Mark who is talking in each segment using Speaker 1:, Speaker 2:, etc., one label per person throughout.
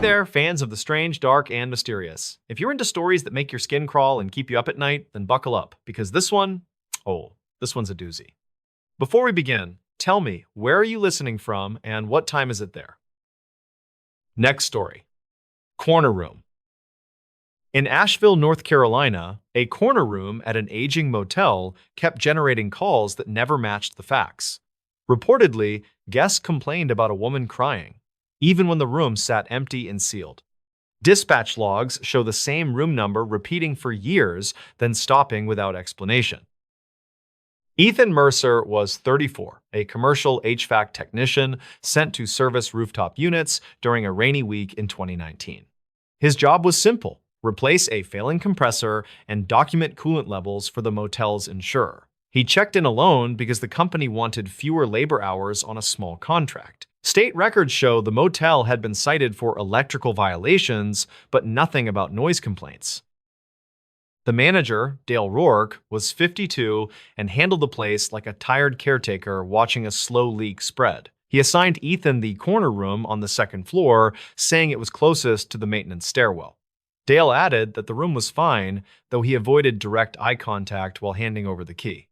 Speaker 1: there, fans of the strange, dark, and mysterious. If you're into stories that make your skin crawl and keep you up at night, then buckle up, because this one's a doozy. Before we begin, tell me, where are you listening from and what time is it there? Next story. Corner room. In Asheville, North Carolina, a corner room at an aging motel kept generating calls that never matched the facts. Reportedly, guests complained about a woman crying, even when the room sat empty and sealed. Dispatch logs show the same room number repeating for years, then stopping without explanation. Ethan Mercer was 34, a commercial HVAC technician sent to service rooftop units during a rainy week in 2019. His job was simple: replace a failing compressor and document coolant levels for the motel's insurer. He checked in alone because the company wanted fewer labor hours on a small contract. State records show the motel had been cited for electrical violations, but nothing about noise complaints. The manager, Dale Rourke, was 52 and handled the place like a tired caretaker watching a slow leak spread. He assigned Ethan the corner room on the second floor, saying it was closest to the maintenance stairwell. Dale added that the room was fine, though he avoided direct eye contact while handing over the key.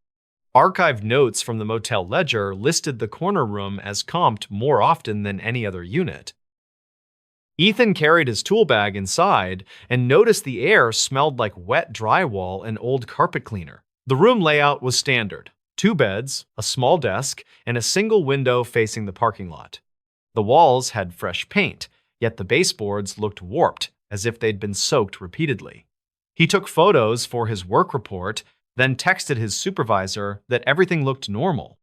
Speaker 1: Archived notes from the motel ledger listed the corner room as comped more often than any other unit. Ethan carried his tool bag inside and noticed the air smelled like wet drywall and old carpet cleaner. The room layout was standard: 2 beds, a small desk, and a single window facing the parking lot. The walls had fresh paint, yet the baseboards looked warped, as if they'd been soaked repeatedly. He took photos for his work report, then texted his supervisor that everything looked normal.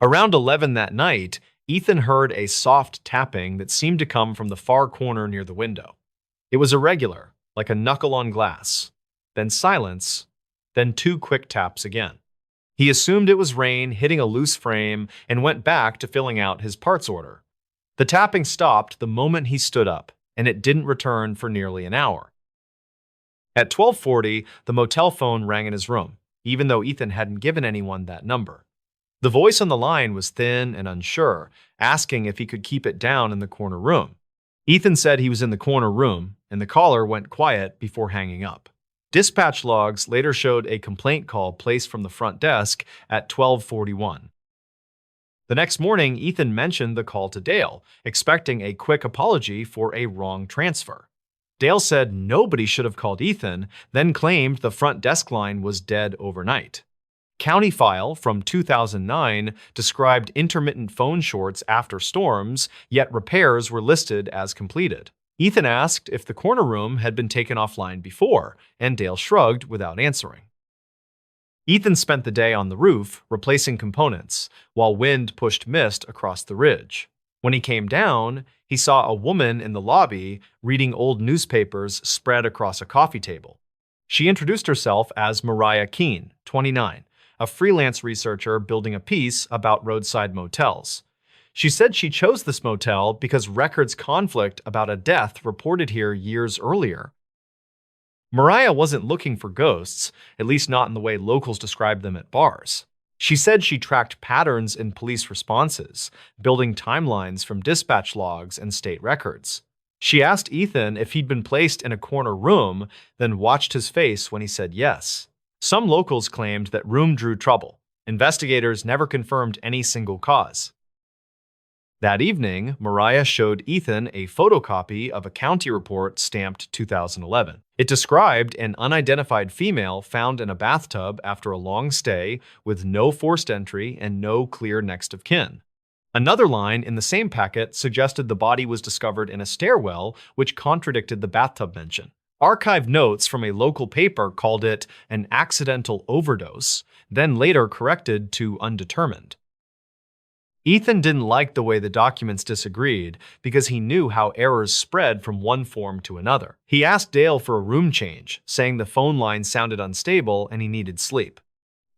Speaker 1: Around 11 that night, Ethan heard a soft tapping that seemed to come from the far corner near the window. It was irregular, like a knuckle on glass. Then silence, then 2 quick taps again. He assumed it was rain hitting a loose frame and went back to filling out his parts order. The tapping stopped the moment he stood up, and it didn't return for nearly an hour. At 12:40, the motel phone rang in his room, even though Ethan hadn't given anyone that number. The voice on the line was thin and unsure, asking if he could keep it down in the corner room. Ethan said he was in the corner room, and the caller went quiet before hanging up. Dispatch logs later showed a complaint call placed from the front desk at 12:41. The next morning, Ethan mentioned the call to Dale, expecting a quick apology for a wrong transfer. Dale said nobody should have called Ethan, then claimed the front desk line was dead overnight. County file from 2009 described intermittent phone shorts after storms, yet repairs were listed as completed. Ethan asked if the corner room had been taken offline before, and Dale shrugged without answering. Ethan spent the day on the roof, replacing components, while wind pushed mist across the ridge. When he came down, he saw a woman in the lobby reading old newspapers spread across a coffee table. She introduced herself as Mariah Keene, 29, a freelance researcher building a piece about roadside motels. She said she chose this motel because records conflict about a death reported here years earlier. Mariah wasn't looking for ghosts, at least not in the way locals described them at bars. She said she tracked patterns in police responses, building timelines from dispatch logs and state records. She asked Ethan if he'd been placed in a corner room, then watched his face when he said yes. Some locals claimed that room drew trouble. Investigators never confirmed any single cause. That evening, Mariah showed Ethan a photocopy of a county report stamped 2011. It described an unidentified female found in a bathtub after a long stay with no forced entry and no clear next of kin. Another line in the same packet suggested the body was discovered in a stairwell, which contradicted the bathtub mention. Archived notes from a local paper called it an accidental overdose, then later corrected to undetermined. Ethan didn't like the way the documents disagreed because he knew how errors spread from one form to another. He asked Dale for a room change, saying the phone line sounded unstable and he needed sleep.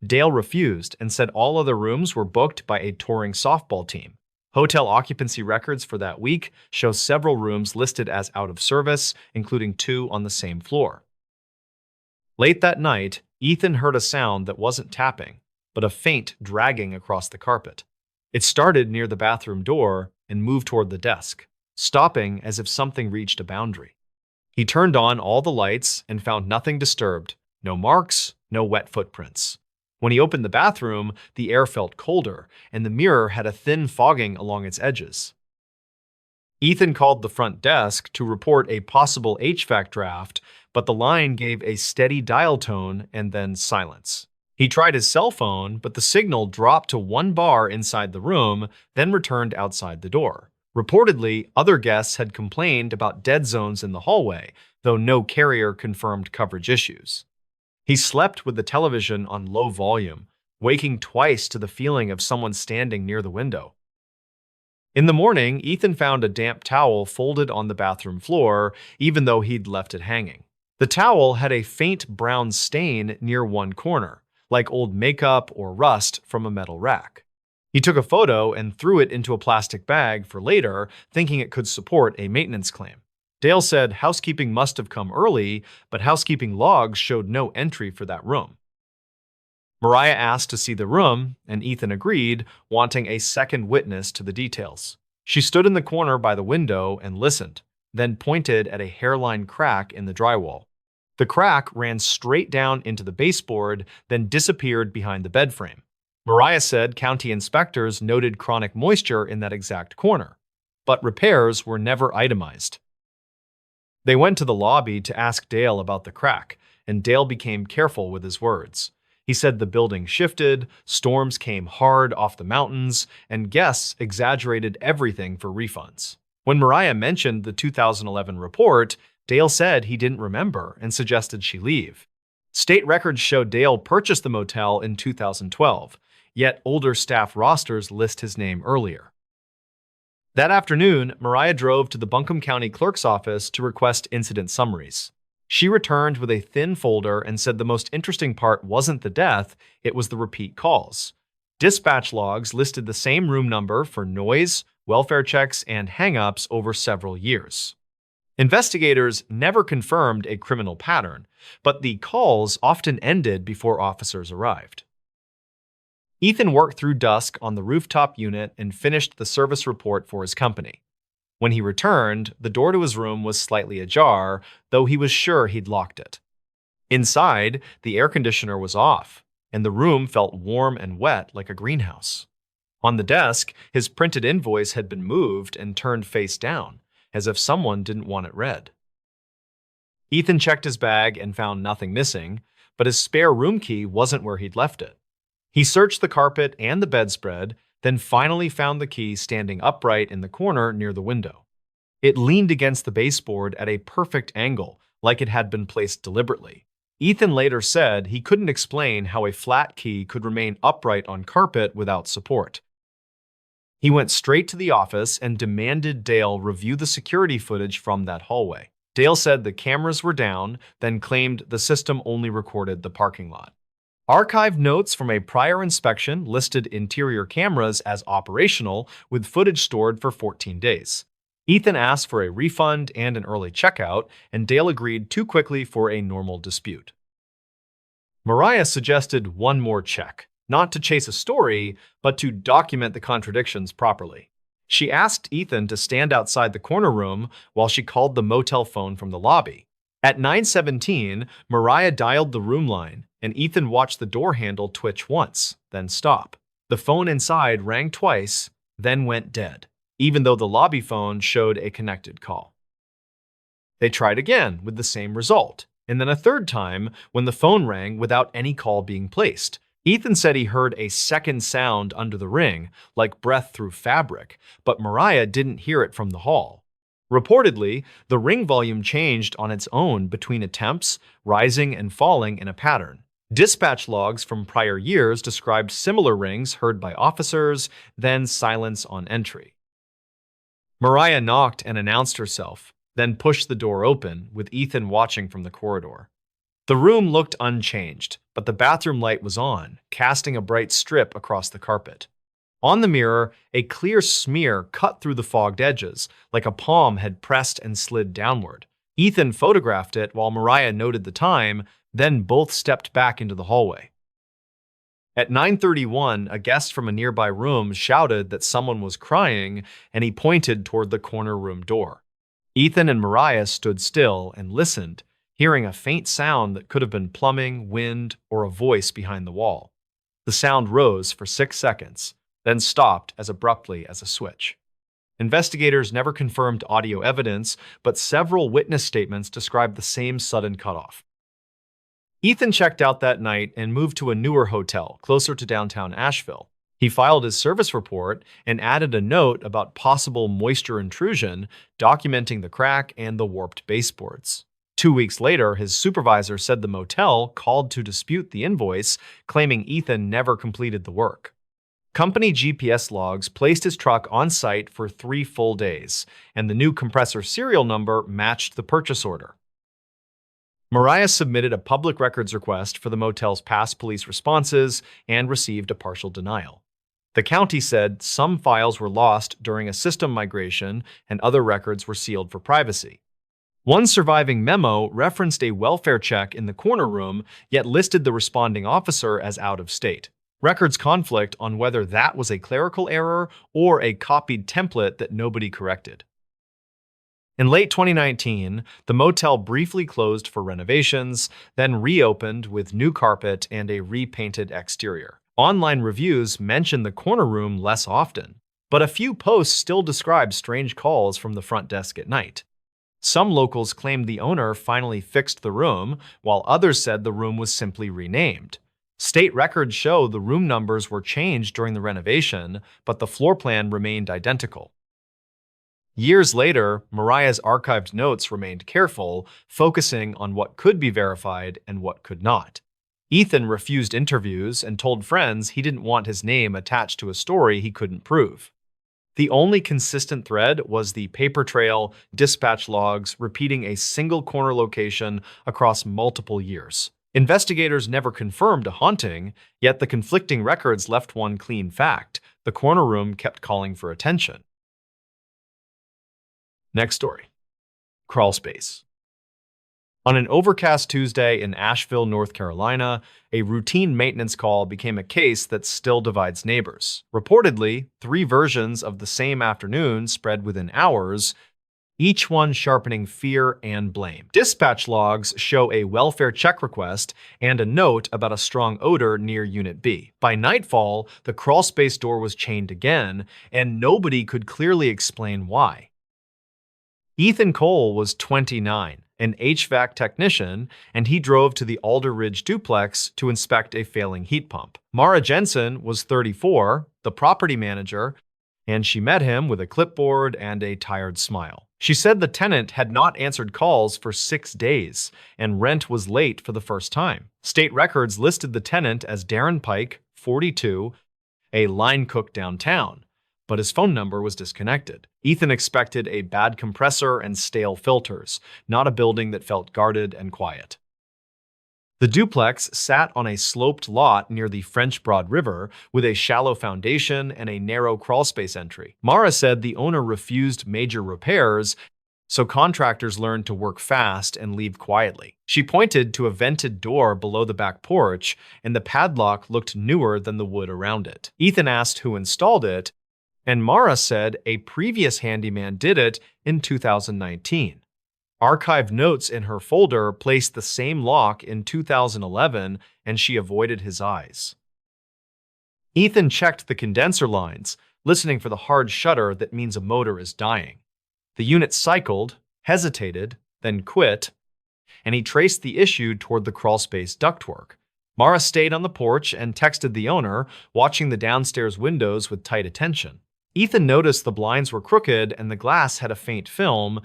Speaker 1: Dale refused and said all other rooms were booked by a touring softball team. Hotel occupancy records for that week show several rooms listed as out of service, including 2 on the same floor. Late that night, Ethan heard a sound that wasn't tapping, but a faint dragging across the carpet. It started near the bathroom door and moved toward the desk. stopping as if something reached a boundary. He turned on all the lights and found nothing disturbed, no marks, no wet footprints. When he opened the bathroom, the air felt colder, and the mirror had a thin fogging along its edges. Ethan called the front desk to report a possible HVAC draft, but the line gave a steady dial tone and then silence. He tried his cell phone, but the signal dropped to 1 bar inside the room, then returned outside the door. Reportedly, other guests had complained about dead zones in the hallway, though no carrier confirmed coverage issues. He slept with the television on low volume, waking twice to the feeling of someone standing near the window. In the morning, Ethan found a damp towel folded on the bathroom floor, even though he'd left it hanging. The towel had a faint brown stain near one corner, like old makeup or rust from a metal rack. He took a photo and threw it into a plastic bag for later, thinking it could support a maintenance claim. Dale said housekeeping must have come early, but housekeeping logs showed no entry for that room. Mariah asked to see the room, and Ethan agreed, wanting a second witness to the details. She stood in the corner by the window and listened, then pointed at a hairline crack in the drywall. The crack ran straight down into the baseboard, then disappeared behind the bed frame. Mariah said county inspectors noted chronic moisture in that exact corner, but repairs were never itemized. They went to the lobby to ask Dale about the crack, and Dale became careful with his words. He said the building shifted, storms came hard off the mountains, and guests exaggerated everything for refunds. When Mariah mentioned the 2011 report, Dale said he didn't remember and suggested she leave. State records show Dale purchased the motel in 2012, yet older staff rosters list his name earlier. That afternoon, Mariah drove to the Buncombe County Clerk's office to request incident summaries. She returned with a thin folder and said the most interesting part wasn't the death, it was the repeat calls. Dispatch logs listed the same room number for noise, welfare checks, and hang-ups over several years. Investigators never confirmed a criminal pattern, but the calls often ended before officers arrived. Ethan worked through dusk on the rooftop unit and finished the service report for his company. When he returned, the door to his room was slightly ajar, though he was sure he'd locked it. Inside, the air conditioner was off, and the room felt warm and wet like a greenhouse. On the desk, his printed invoice had been moved and turned face down, as if someone didn't want it read. Ethan checked his bag and found nothing missing, but his spare room key wasn't where he'd left it. He searched the carpet and the bedspread, then finally found the key standing upright in the corner near the window. It leaned against the baseboard at a perfect angle, like it had been placed deliberately. Ethan later said he couldn't explain how a flat key could remain upright on carpet without support. He went straight to the office and demanded Dale review the security footage from that hallway. Dale said the cameras were down, then claimed the system only recorded the parking lot. Archived notes from a prior inspection listed interior cameras as operational, with footage stored for 14 days. Ethan asked for a refund and an early checkout, and Dale agreed too quickly for a normal dispute. Mariah suggested one more check, not to chase a story, but to document the contradictions properly. She asked Ethan to stand outside the corner room while she called the motel phone from the lobby. At 9:17, Mariah dialed the room line, and Ethan watched the door handle twitch once, then stop. The phone inside rang twice, then went dead, even though the lobby phone showed a connected call. They tried again with the same result, and then a third time when the phone rang without any call being placed. Ethan said he heard a second sound under the ring, like breath through fabric, but Mariah didn't hear it from the hall. Reportedly, the ring volume changed on its own between attempts, rising and falling in a pattern. Dispatch logs from prior years described similar rings heard by officers, then silence on entry. Mariah knocked and announced herself, then pushed the door open, with Ethan watching from the corridor. The room looked unchanged, but the bathroom light was on, casting a bright strip across the carpet. On the mirror, a clear smear cut through the fogged edges, like a palm had pressed and slid downward. Ethan photographed it while Mariah noted the time, then both stepped back into the hallway. At 9:31, a guest from a nearby room shouted that someone was crying, and he pointed toward the corner room door. Ethan and Mariah stood still and listened, hearing a faint sound that could have been plumbing, wind, or a voice behind the wall. The sound rose for 6 seconds, then stopped as abruptly as a switch. Investigators never confirmed audio evidence, but several witness statements described the same sudden cutoff. Ethan checked out that night and moved to a newer hotel closer to downtown Asheville. He filed his service report and added a note about possible moisture intrusion, documenting the crack and the warped baseboards. 2 weeks later, his supervisor said the motel called to dispute the invoice, claiming Ethan never completed the work. Company GPS logs placed his truck on site for 3 full days, and the new compressor serial number matched the purchase order. Mariah submitted a public records request for the motel's past police responses and received a partial denial. The county said some files were lost during a system migration and other records were sealed for privacy. One surviving memo referenced a welfare check in the corner room, yet listed the responding officer as out of state. Records conflict on whether that was a clerical error or a copied template that nobody corrected. In late 2019, the motel briefly closed for renovations, then reopened with new carpet and a repainted exterior. Online reviews mention the corner room less often, but a few posts still describe strange calls from the front desk at night. Some locals claimed the owner finally fixed the room, while others said the room was simply renamed. State records show the room numbers were changed during the renovation, but the floor plan remained identical. Years later, Mariah's archived notes remained careful, focusing on what could be verified and what could not. Ethan refused interviews and told friends he didn't want his name attached to a story he couldn't prove. The only consistent thread was the paper trail, dispatch logs repeating a single corner location across multiple years. Investigators never confirmed a haunting, yet the conflicting records left one clean fact: the corner room kept calling for attention. Next story. Crawl space. On an overcast Tuesday in Asheville, North Carolina, a routine maintenance call became a case that still divides neighbors. Reportedly, 3 versions of the same afternoon spread within hours, each one sharpening fear and blame. Dispatch logs show a welfare check request and a note about a strong odor near Unit B. By nightfall, the crawl space door was chained again, and nobody could clearly explain why. Ethan Cole was 29, an HVAC technician, and he drove to the Alder Ridge duplex to inspect a failing heat pump. Mara Jensen was 34, the property manager, and she met him with a clipboard and a tired smile. She said the tenant had not answered calls for 6 days, and rent was late for the first time. State records listed the tenant as Darren Pike, 42, a line cook downtown, but his phone number was disconnected. Ethan expected a bad compressor and stale filters, not a building that felt guarded and quiet. The duplex sat on a sloped lot near the French Broad River with a shallow foundation and a narrow crawlspace entry. Mara said the owner refused major repairs, so contractors learned to work fast and leave quietly. She pointed to a vented door below the back porch, and the padlock looked newer than the wood around it. Ethan asked who installed it, and Mara said a previous handyman did it in 2019. Archived notes in her folder placed the same lock in 2011, and she avoided his eyes. Ethan checked the condenser lines, listening for the hard shudder that means a motor is dying. The unit cycled, hesitated, then quit, and he traced the issue toward the crawlspace ductwork. Mara stayed on the porch and texted the owner, watching the downstairs windows with tight attention. Ethan noticed the blinds were crooked and the glass had a faint film,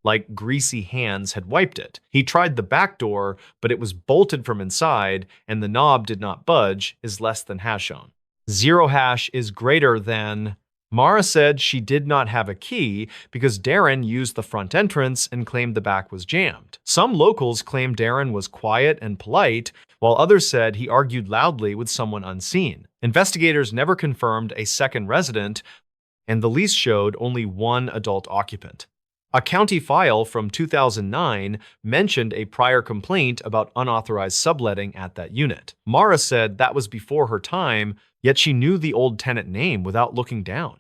Speaker 1: like greasy hands had wiped it. He tried the back door, but it was bolted from inside, and the knob did not budge, is less than hash shown. 0 hash is greater than... Mara said she did not have a key because Darren used the front entrance and claimed the back was jammed. Some locals claimed Darren was quiet and polite, while others said he argued loudly with someone unseen. Investigators never confirmed a second resident, and the lease showed only 1 adult occupant. A county file from 2009 mentioned a prior complaint about unauthorized subletting at that unit. Mara said that was before her time, yet she knew the old tenant name without looking down.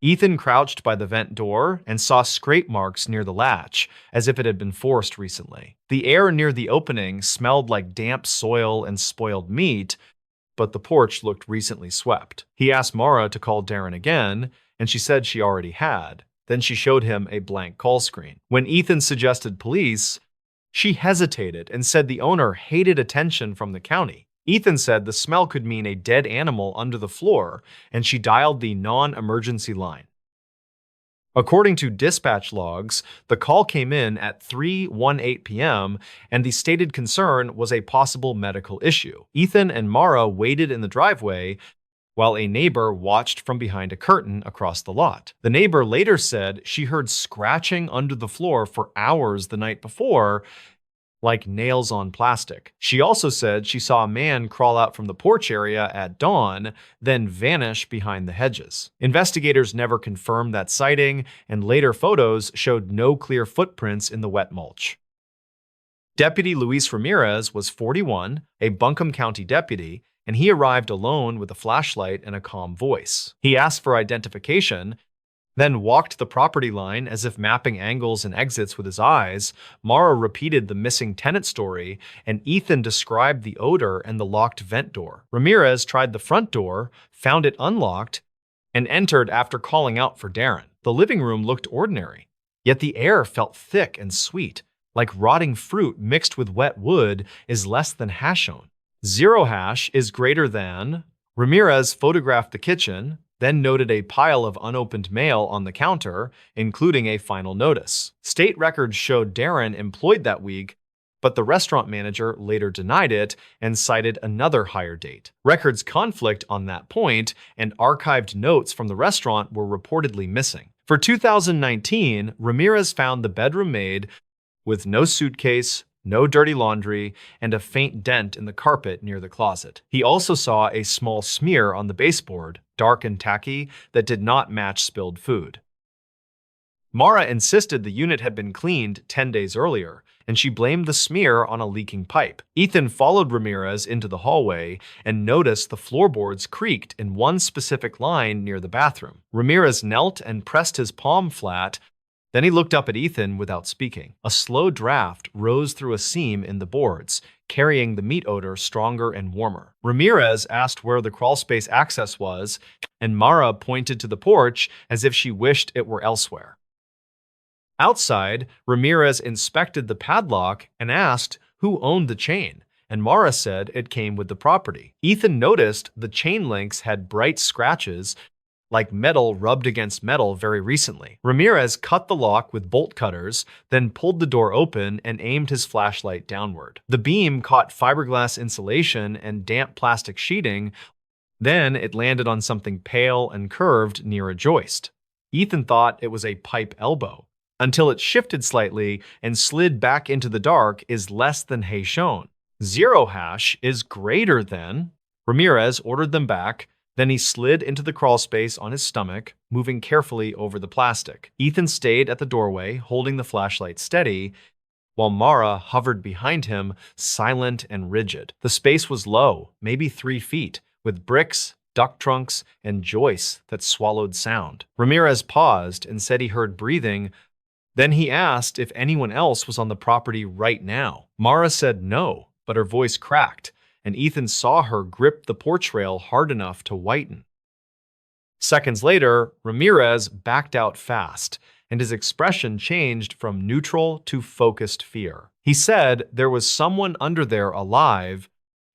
Speaker 1: Ethan crouched by the vent door and saw scrape marks near the latch, as if it had been forced recently. The air near the opening smelled like damp soil and spoiled meat, but the porch looked recently swept. He asked Mara to call Darren again, and she said she already had. Then she showed him a blank call screen. When Ethan suggested police, she hesitated and said the owner hated attention from the county. Ethan said the smell could mean a dead animal under the floor, and she dialed the non-emergency line. According to dispatch logs, the call came in at 3:18 p.m., and the stated concern was a possible medical issue. Ethan and Mara waited in the driveway while a neighbor watched from behind a curtain across the lot. The neighbor later said she heard scratching under the floor for hours the night before, like nails on plastic. She also said she saw a man crawl out from the porch area at dawn, then vanish behind the hedges. Investigators never confirmed that sighting, and later photos showed no clear footprints in the wet mulch. Deputy Luis Ramirez was 41, a Buncombe County deputy, and he arrived alone with a flashlight and a calm voice. He asked for identification, then walked the property line as if mapping angles and exits with his eyes. Mara repeated the missing tenant story, and Ethan described the odor and the locked vent door. Ramirez tried the front door, found it unlocked, and entered after calling out for Darren. The living room looked ordinary, yet the air felt thick and sweet, like rotting fruit mixed with wet wood is less than hashone. 0 hash is greater than. Ramirez photographed the kitchen, then noted a pile of unopened mail on the counter, including a final notice. State records showed Darren employed that week, but the restaurant manager later denied it and cited another hire date. Records conflict on that point, and archived notes from the restaurant were reportedly missing. For 2019, Ramirez found the bedroom maid with no suitcase, no dirty laundry, and a faint dent in the carpet near the closet. He also saw a small smear on the baseboard, dark and tacky, that did not match spilled food. Mara insisted the unit had been cleaned 10 days earlier, and she blamed the smear on a leaking pipe. Ethan followed Ramirez into the hallway and noticed the floorboards creaked in one specific line near the bathroom. Ramirez knelt and pressed his palm flat. Then he looked up at Ethan without speaking. A slow draft rose through a seam in the boards, carrying the meat odor stronger and warmer. Ramirez asked where the crawlspace access was, and Mara pointed to the porch as if she wished it were elsewhere. Outside, Ramirez inspected the padlock and asked who owned the chain, and Mara said it came with the property. Ethan noticed the chain links had bright scratches, like metal rubbed against metal very recently. Ramirez cut the lock with bolt cutters, then pulled the door open and aimed his flashlight downward. The beam caught fiberglass insulation and damp plastic sheeting, then it landed on something pale and curved near a joist. Ethan thought it was a pipe elbow, until it shifted slightly and slid back into the dark is less than hashone. 0 hash is greater than. Ramirez ordered them back. Then he slid into the crawlspace on his stomach, moving carefully over the plastic. Ethan stayed at the doorway, holding the flashlight steady, while Mara hovered behind him, silent and rigid. The space was low, maybe 3 feet, with bricks, duck trunks, and joists that swallowed sound. Ramirez paused and said he heard breathing. Then he asked if anyone else was on the property right now. Mara said no, but her voice cracked, and Ethan saw her grip the porch rail hard enough to whiten. Seconds later, Ramirez backed out fast, and his expression changed from neutral to focused fear. He said there was someone under there alive,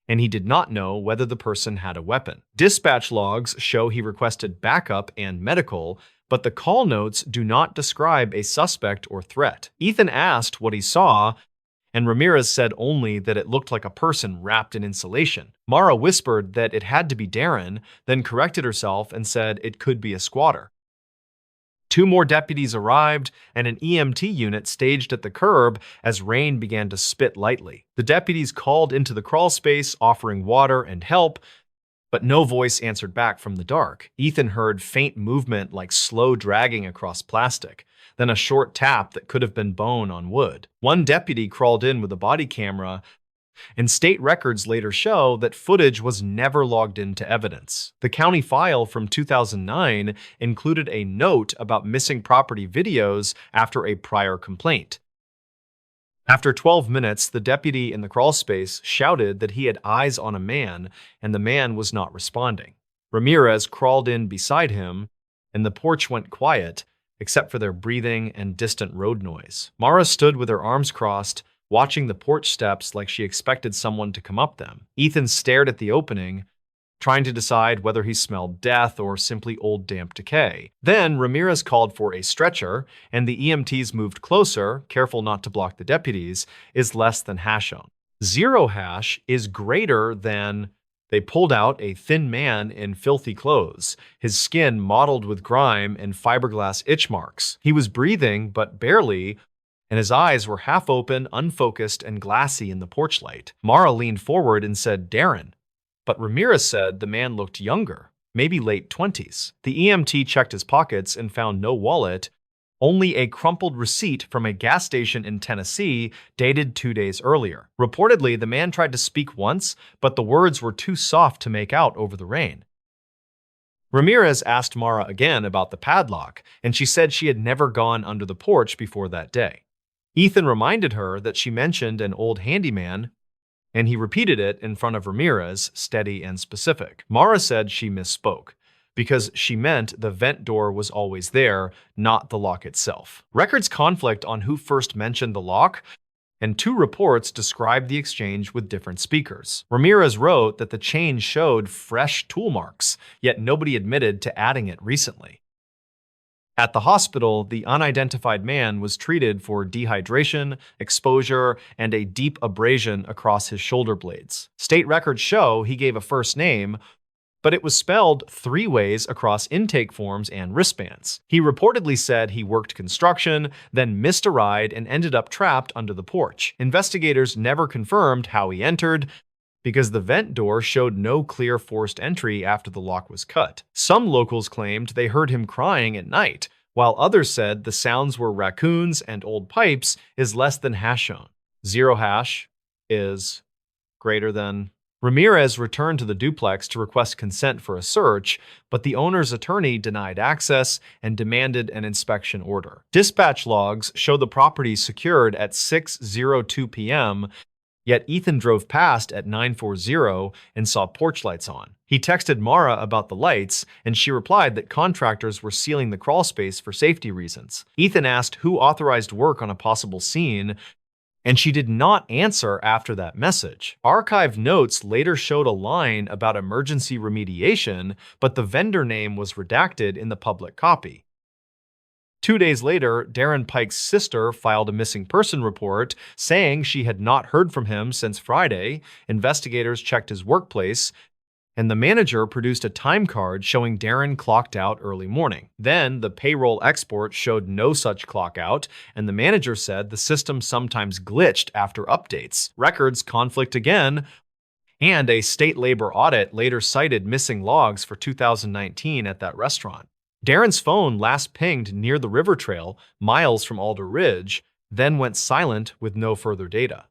Speaker 1: and he did not know whether the person had a weapon. Dispatch logs show he requested backup and medical, but the call notes do not describe a suspect or threat. Ethan asked what he saw, and Ramirez said only that it looked like a person wrapped in insulation. Mara whispered that it had to be Darren, then corrected herself and said it could be a squatter. 2 more deputies arrived, and an EMT unit staged at the curb as rain began to spit lightly. The deputies called into the crawlspace, offering water and help, but no voice answered back from the dark. Ethan heard faint movement like slow dragging across plastic. then a short tap that could have been bone on wood. One deputy crawled in with a body camera, and state records later show that footage was never logged into evidence. The county file from 2009 included a note about missing property videos after a prior complaint. After 12 minutes, the deputy in the crawl space shouted that he had eyes on a man, and the man was not responding. Ramirez crawled in beside him, and the porch went quiet, except for their breathing and distant road noise. Mara stood with her arms crossed, watching the porch steps like she expected someone to come up them. Ethan stared at the opening, trying to decide whether he smelled death or simply old damp decay. Then Ramirez called for a stretcher, and the EMTs moved closer, careful not to block the deputies, is less than hash-on. Zero hash is greater than... They pulled out a thin man in filthy clothes, his skin mottled with grime and fiberglass itch marks. He was breathing, but barely, and his eyes were half open, unfocused, and glassy in the porch light. Mara leaned forward and said, "Darren." But Ramirez said the man looked younger, maybe late 20s. The EMT checked his pockets and found no wallet, only a crumpled receipt from a gas station in Tennessee dated 2 days earlier. Reportedly, the man tried to speak once, but the words were too soft to make out over the rain. Ramirez asked Mara again about the padlock, and she said she had never gone under the porch before that day. Ethan reminded her that she mentioned an old handyman, and he repeated it in front of Ramirez, steady and specific. Mara said she misspoke, because she meant the vent door was always there, not the lock itself. Records conflict on who first mentioned the lock, and 2 reports described the exchange with different speakers. Ramirez wrote that the chain showed fresh tool marks, yet nobody admitted to adding it recently. At the hospital, the unidentified man was treated for dehydration, exposure, and a deep abrasion across his shoulder blades. State records show he gave a first name, but it was spelled 3 ways across intake forms and wristbands. He reportedly said he worked construction, then missed a ride and ended up trapped under the porch. Investigators never confirmed how he entered, because the vent door showed no clear forced entry after the lock was cut. Some locals claimed they heard him crying at night, while others said the sounds were raccoons and old pipes is less than hash-on. Zero hash is greater than... Ramirez returned to the duplex to request consent for a search, but the owner's attorney denied access and demanded an inspection order. Dispatch logs show the property secured at 6:02 p.m., yet Ethan drove past at 9:40 and saw porch lights on. He texted Mara about the lights, and she replied that contractors were sealing the crawl space for safety reasons. Ethan asked who authorized work on a possible scene, and she did not answer after that message. Archived notes later showed a line about emergency remediation, but the vendor name was redacted in the public copy. 2 days later, Darren Pike's sister filed a missing person report saying she had not heard from him since Friday. Investigators checked his workplace, and the manager produced a time card showing Darren clocked out early morning. Then the payroll export showed no such clock out, and the manager said the system sometimes glitched after updates. Records conflict again, and a state labor audit later cited missing logs for 2019 at that restaurant. Darren's phone last pinged near the river trail, miles from Alder Ridge, then went silent with no further data.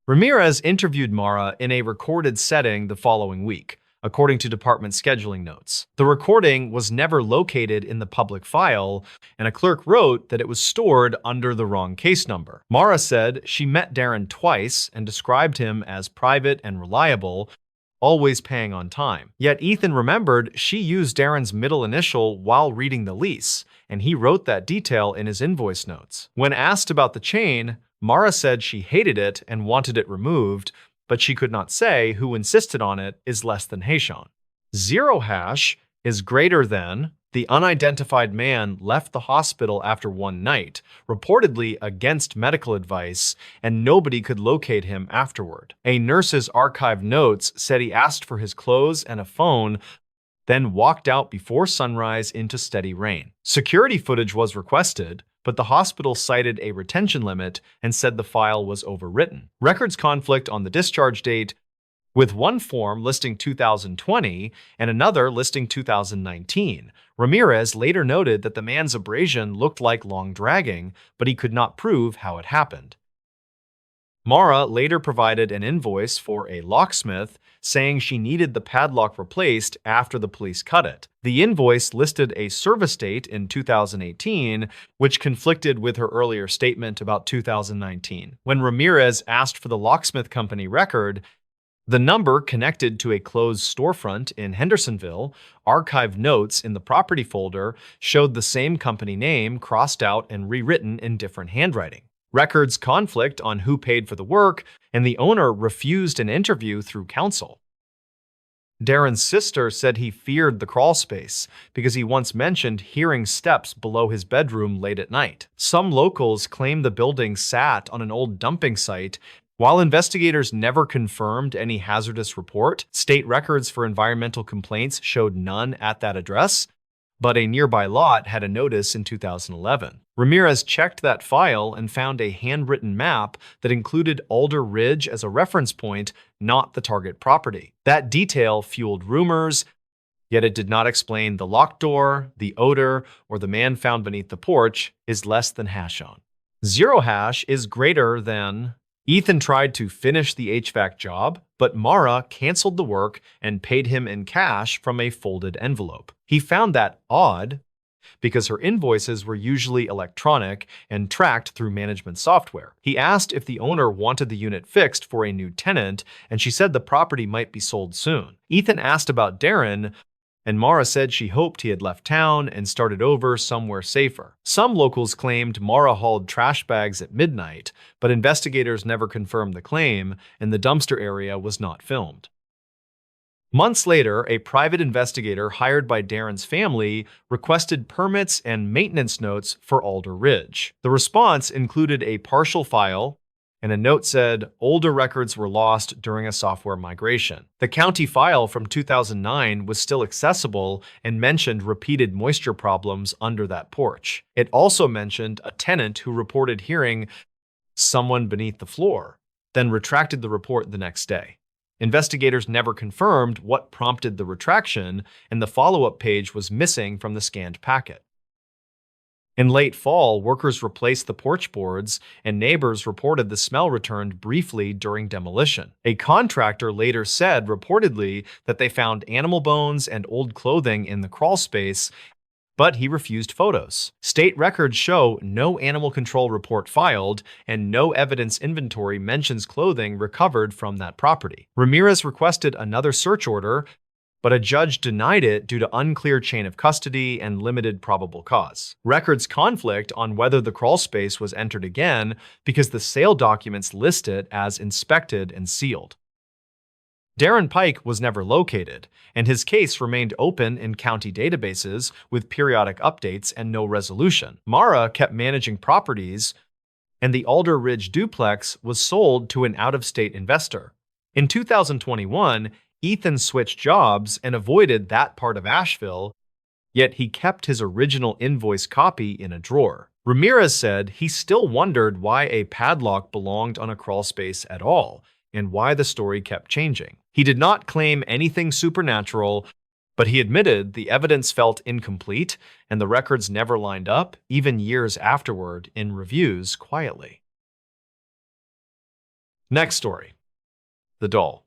Speaker 1: Ramirez interviewed Mara in a recorded setting the following week, according to department scheduling notes. The recording was never located in the public file, and a clerk wrote that it was stored under the wrong case number. Mara said she met Darren twice and described him as private and reliable, always paying on time. Yet Ethan remembered she used Darren's middle initial while reading the lease, and he wrote that detail in his invoice notes. When asked about the chain, Mara said she hated it and wanted it removed, but she could not say who insisted on it is less than Haishon. Zero hash is greater than the unidentified man left the hospital after one night, reportedly against medical advice, and nobody could locate him afterward. A nurse's archived notes said he asked for his clothes and a phone, then walked out before sunrise into steady rain. Security footage was requested, but the hospital cited a retention limit and said the file was overwritten. Records conflict on the discharge date, with one form listing 2020 and another listing 2019. Ramirez later noted that the man's abrasion looked like long dragging, but he could not prove how it happened. Mara later provided an invoice for a locksmith, saying she needed the padlock replaced after the police cut it. The invoice listed a service date in 2018, which conflicted with her earlier statement about 2019. When Ramirez asked for the locksmith company record, the number connected to a closed storefront in Hendersonville. Archived notes in the property folder showed the same company name crossed out and rewritten in different handwriting. Records conflict on who paid for the work, and the owner refused an interview through counsel. Darren's sister said he feared the crawl space because he once mentioned hearing steps below his bedroom late at night. Some locals claim the building sat on an old dumping site. While investigators never confirmed any hazardous report, state records for environmental complaints showed none at that address, but a nearby lot had a notice in 2011. Ramirez checked that file and found a handwritten map that included Alder Ridge as a reference point, not the target property. That detail fueled rumors, yet it did not explain the locked door, the odor, or the man found beneath the porch is less than hash on. Zero hash is greater than. Ethan tried to finish the HVAC job, but Mara canceled the work and paid him in cash from a folded envelope. He found that odd because her invoices were usually electronic and tracked through management software. He asked if the owner wanted the unit fixed for a new tenant, and she said the property might be sold soon. Ethan asked about Darren, and Mara said she hoped he had left town and started over somewhere safer. Some locals claimed Mara hauled trash bags at midnight, but investigators never confirmed the claim, and the dumpster area was not filmed. Months later, a private investigator hired by Darren's family requested permits and maintenance notes for Alder Ridge. The response included a partial file, and a note said older records were lost during a software migration. The county file from 2009 was still accessible and mentioned repeated moisture problems under that porch. It also mentioned a tenant who reported hearing someone beneath the floor, then retracted the report the next day. Investigators never confirmed what prompted the retraction, and the follow-up page was missing from the scanned packet. In late fall, workers replaced the porch boards, and neighbors reported the smell returned briefly during demolition. A contractor later said reportedly that they found animal bones and old clothing in the crawl space, but he refused photos. State records show no animal control report filed, and no evidence inventory mentions clothing recovered from that property. Ramirez requested another search order, but a judge denied it due to unclear chain of custody and limited probable cause. Records conflict on whether the crawl space was entered again because the sale documents list it as inspected and sealed. Darren Pike was never located, and his case remained open in county databases with periodic updates and no resolution. Mara kept managing properties, and the Alder Ridge duplex was sold to an out-of-state investor. In 2021, Ethan switched jobs and avoided that part of Asheville, yet he kept his original invoice copy in a drawer. Ramirez said he still wondered why a padlock belonged on a crawl space at all, and why the story kept changing. He did not claim anything supernatural, but he admitted the evidence felt incomplete and the records never lined up, even years afterward in reviews quietly. Next story. The doll.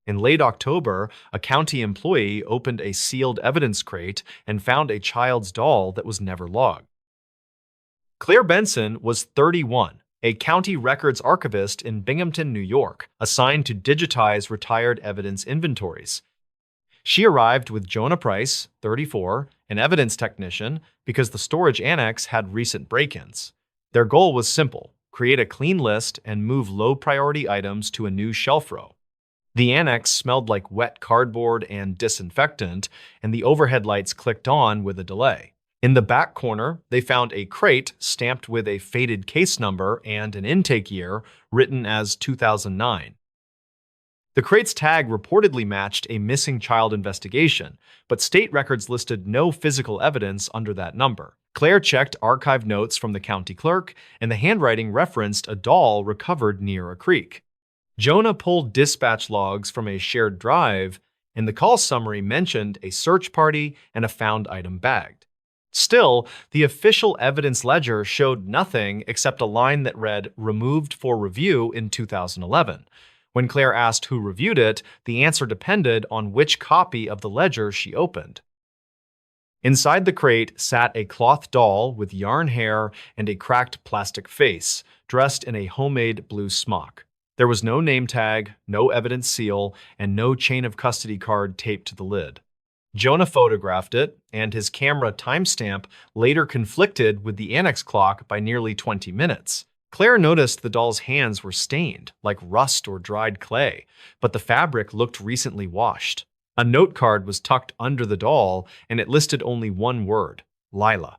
Speaker 1: In late October, a county employee opened a sealed evidence crate and found a child's doll that was never logged. Claire Benson was 31, a county records archivist in Binghamton, New York, assigned to digitize retired evidence inventories. She arrived with Jonah Price, 34, an evidence technician, because the storage annex had recent break-ins. Their goal was simple: create a clean list and move low-priority items to a new shelf row. The annex smelled like wet cardboard and disinfectant, and the overhead lights clicked on with a delay. In the back corner, they found a crate stamped with a faded case number and an intake year written as 2009. The crate's tag reportedly matched a missing child investigation, but state records listed no physical evidence under that number. Claire checked archive notes from the county clerk, and the handwriting referenced a doll recovered near a creek. Jonah pulled dispatch logs from a shared drive, and the call summary mentioned a search party and a found item bagged. Still, the official evidence ledger showed nothing except a line that read "removed for review in 2011. When Claire asked who reviewed it, the answer depended on which copy of the ledger she opened. Inside the crate sat a cloth doll with yarn hair and a cracked plastic face, dressed in a homemade blue smock. There was no name tag, no evidence seal, and no chain of custody card taped to the lid. Jonah photographed it, and his camera timestamp later conflicted with the annex clock by nearly 20 minutes. Claire noticed the doll's hands were stained, like rust or dried clay, but the fabric looked recently washed. A note card was tucked under the doll, and it listed only one word: Lila.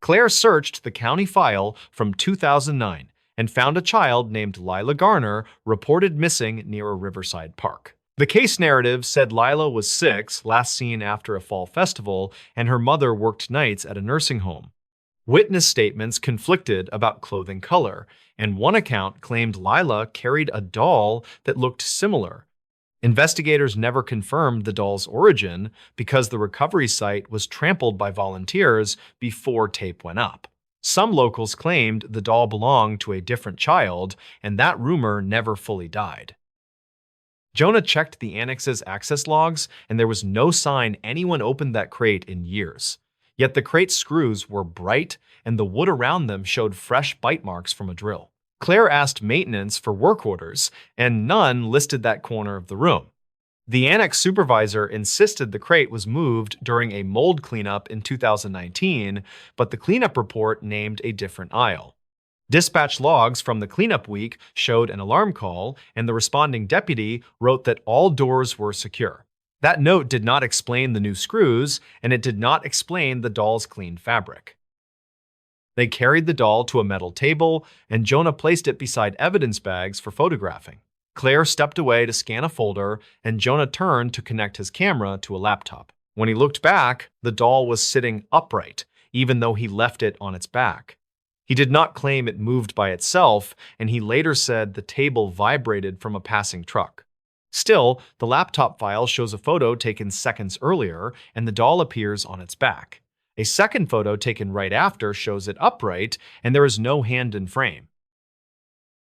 Speaker 1: Claire searched the county file from 2009 and found a child named Lila Garner reported missing near a riverside park. The case narrative said Lila was 6, last seen after a fall festival, and her mother worked nights at a nursing home. Witness statements conflicted about clothing color, and one account claimed Lila carried a doll that looked similar. Investigators never confirmed the doll's origin because the recovery site was trampled by volunteers before tape went up. Some locals claimed the doll belonged to a different child, and that rumor never fully died. Jonah checked the annex's access logs, and there was no sign anyone opened that crate in years. Yet the crate screws were bright, and the wood around them showed fresh bite marks from a drill. Claire asked maintenance for work orders, and none listed that corner of the room. The annex supervisor insisted the crate was moved during a mold cleanup in 2019, but the cleanup report named a different aisle. Dispatch logs from the cleanup week showed an alarm call, and the responding deputy wrote that all doors were secure. That note did not explain the new screws, and it did not explain the doll's clean fabric. They carried the doll to a metal table, and Jonah placed it beside evidence bags for photographing. Claire stepped away to scan a folder, and Jonah turned to connect his camera to a laptop. When he looked back, the doll was sitting upright, even though he left it on its back. He did not claim it moved by itself, and he later said the table vibrated from a passing truck. Still, the laptop file shows a photo taken seconds earlier, and the doll appears on its back. A second photo taken right after shows it upright, and there is no hand in frame.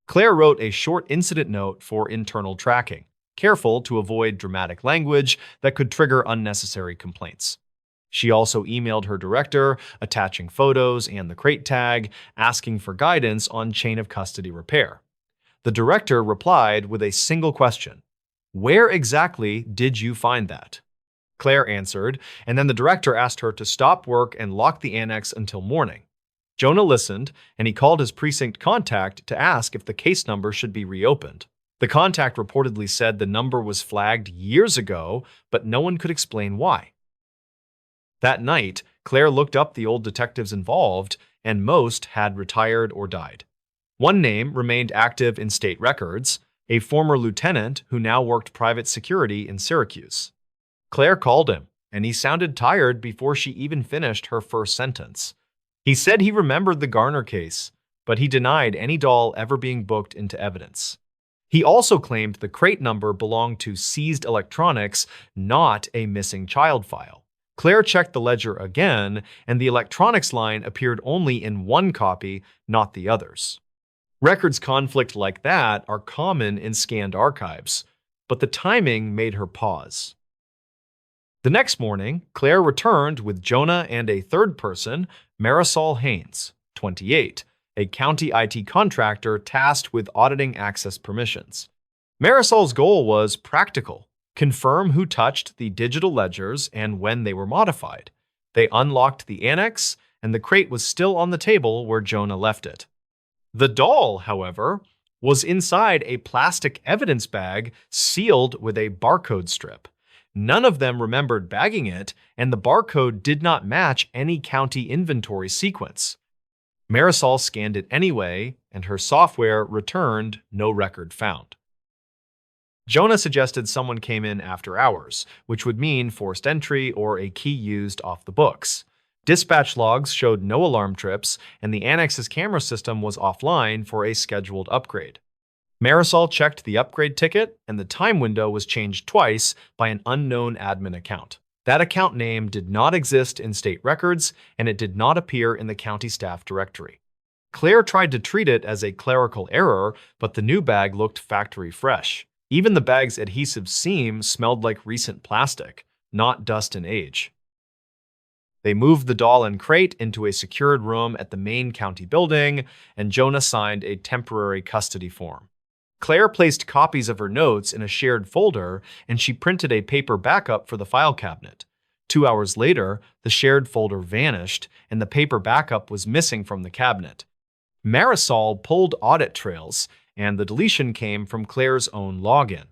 Speaker 1: Claire wrote a short incident note for internal tracking, careful to avoid dramatic language that could trigger unnecessary complaints. She also emailed her director, attaching photos and the crate tag, asking for guidance on chain of custody repair. The director replied with a single question: "Where exactly did you find that?" Claire answered, and then the director asked her to stop work and lock the annex until morning. Jonah listened, and he called his precinct contact to ask if the case number should be reopened. The contact reportedly said the number was flagged years ago, but no one could explain why. That night, Claire looked up the old detectives involved, and most had retired or died. One name remained active in state records, a former lieutenant who now worked private security in Syracuse. Claire called him, and he sounded tired before she even finished her first sentence. He said he remembered the Garner case, but he denied any doll ever being booked into evidence. He also claimed the crate number belonged to seized electronics, not a missing child file. Claire checked the ledger again, and the electronics line appeared only in one copy, not the others. Records conflict like that are common in scanned archives, but the timing made her pause. The next morning, Claire returned with Jonah and a third person, Marisol Haynes, 28, a county IT contractor tasked with auditing access permissions. Marisol's goal was practical: confirm who touched the digital ledgers and when they were modified. They unlocked the annex, and the crate was still on the table where Jonah left it. The doll, however, was inside a plastic evidence bag sealed with a barcode strip. None of them remembered bagging it, and the barcode did not match any county inventory sequence. Marisol scanned it anyway, and her software returned no record found. Jonah suggested someone came in after hours, which would mean forced entry or a key used off the books. Dispatch logs showed no alarm trips, and the annex's camera system was offline for a scheduled upgrade. Marisol checked the upgrade ticket, and the time window was changed twice by an unknown admin account. That account name did not exist in state records, and it did not appear in the county staff directory. Claire tried to treat it as a clerical error, but the new bag looked factory fresh. Even the bag's adhesive seam smelled like recent plastic, not dust and age. They moved the doll and crate into a secured room at the main county building, and Jonah signed a temporary custody form. Claire placed copies of her notes in a shared folder, and she printed a paper backup for the file cabinet. 2 hours later, the shared folder vanished, and the paper backup was missing from the cabinet. Marisol pulled audit trails, and the deletion came from Claire's own login.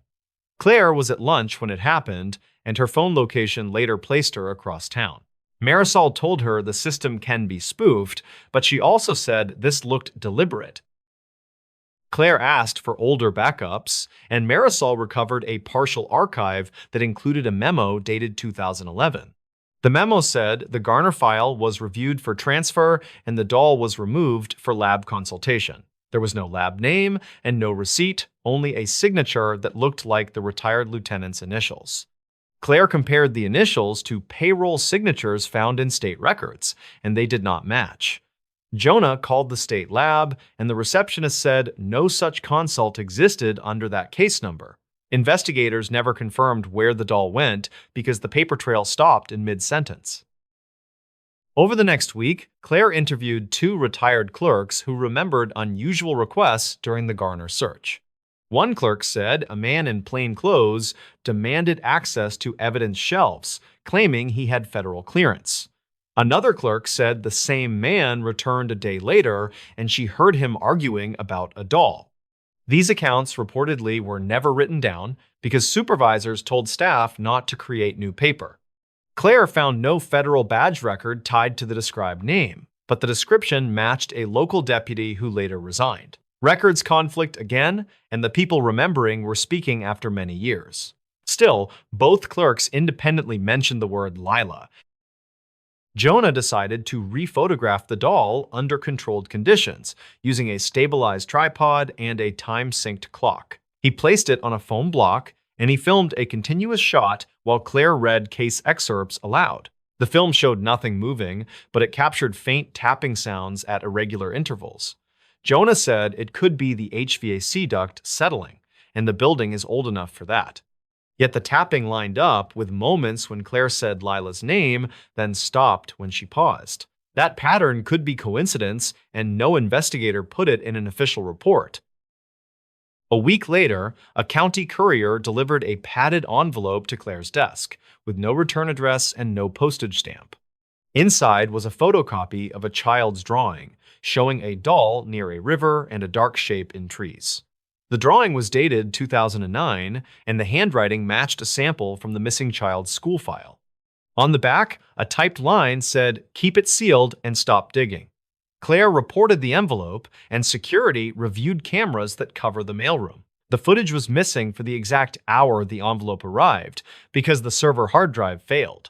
Speaker 1: Claire was at lunch when it happened, and her phone location later placed her across town. Marisol told her the system can be spoofed, but she also said this looked deliberate. Claire asked for older backups, and Marisol recovered a partial archive that included a memo dated 2011. The memo said the Garner file was reviewed for transfer and the doll was removed for lab consultation. There was no lab name and no receipt, only a signature that looked like the retired lieutenant's initials. Claire compared the initials to payroll signatures found in state records, and they did not match. Jonah called the state lab, and the receptionist said no such consult existed under that case number. Investigators never confirmed where the doll went because the paper trail stopped in mid-sentence. Over the next week, Claire interviewed 2 retired clerks who remembered unusual requests during the Garner search. One clerk said a man in plain clothes demanded access to evidence shelves, claiming he had federal clearance. Another clerk said the same man returned a day later and she heard him arguing about a doll. These accounts reportedly were never written down because supervisors told staff not to create new paper. Claire found no federal badge record tied to the described name, but the description matched a local deputy who later resigned. Records conflict again, and the people remembering were speaking after many years. Still, both clerks independently mentioned the word Lila. Jonah decided to rephotograph the doll under controlled conditions, using a stabilized tripod and a time-synced clock. He placed it on a foam block, and he filmed a continuous shot while Claire read case excerpts aloud. The film showed nothing moving, but it captured faint tapping sounds at irregular intervals. Jonah said it could be the HVAC duct settling, and the building is old enough for that. Yet the tapping lined up with moments when Claire said Lila's name, then stopped when she paused. That pattern could be coincidence, and no investigator put it in an official report. A week later, a county courier delivered a padded envelope to Claire's desk, with no return address and no postage stamp. Inside was a photocopy of a child's drawing, showing a doll near a river and a dark shape in trees. The drawing was dated 2009, and the handwriting matched a sample from the missing child's school file. On the back, a typed line said, "Keep it sealed and stop digging." Claire reported the envelope, and security reviewed cameras that cover the mailroom. The footage was missing for the exact hour the envelope arrived because the server hard drive failed.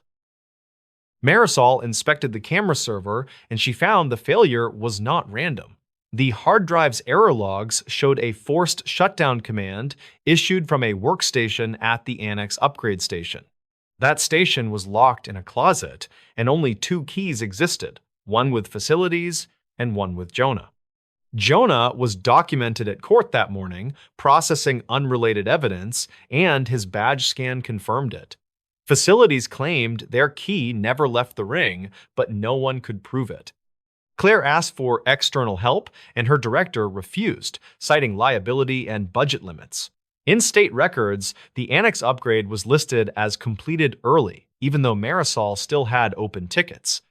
Speaker 1: Marisol inspected the camera server, and she found the failure was not random. The hard drive's error logs showed a forced shutdown command issued from a workstation at the Annex upgrade station. That station was locked in a closet, and only 2 keys existed, one with facilities and one with Jonah. Jonah was documented at court that morning, processing unrelated evidence, and his badge scan confirmed it. Facilities claimed their key never left the ring, but no one could prove it. Claire asked for external help, and her director refused, citing liability and budget limits. In state records, the Annex upgrade was listed as completed early, even though Marisol still had open tickets.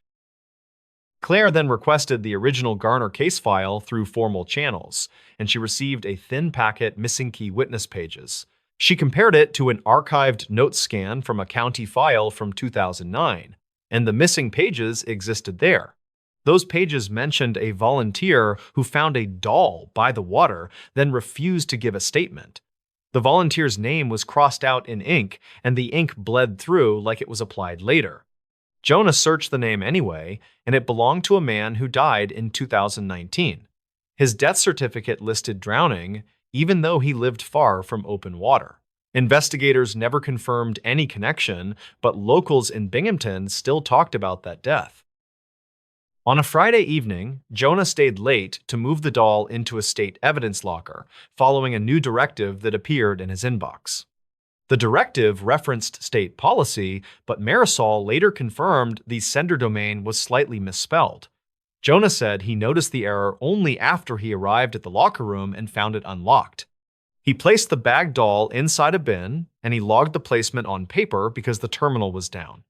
Speaker 1: Claire then requested the original Garner case file through formal channels, and she received a thin packet missing key witness pages. She compared it to an archived note scan from a county file from 2009, and the missing pages existed there. Those pages mentioned a volunteer who found a doll by the water, then refused to give a statement. The volunteer's name was crossed out in ink, and the ink bled through like it was applied later. Jonah searched the name anyway, and it belonged to a man who died in 2019. His death certificate listed drowning, even though he lived far from open water. Investigators never confirmed any connection, but locals in Binghamton still talked about that death. On a Friday evening, Jonah stayed late to move the doll into a state evidence locker, following a new directive that appeared in his inbox. The directive referenced state policy, but Marisol later confirmed the sender domain was slightly misspelled. Jonah said he noticed the error only after he arrived at the locker room and found it unlocked. He placed the bag doll inside a bin, and he logged the placement on paper because the terminal was down.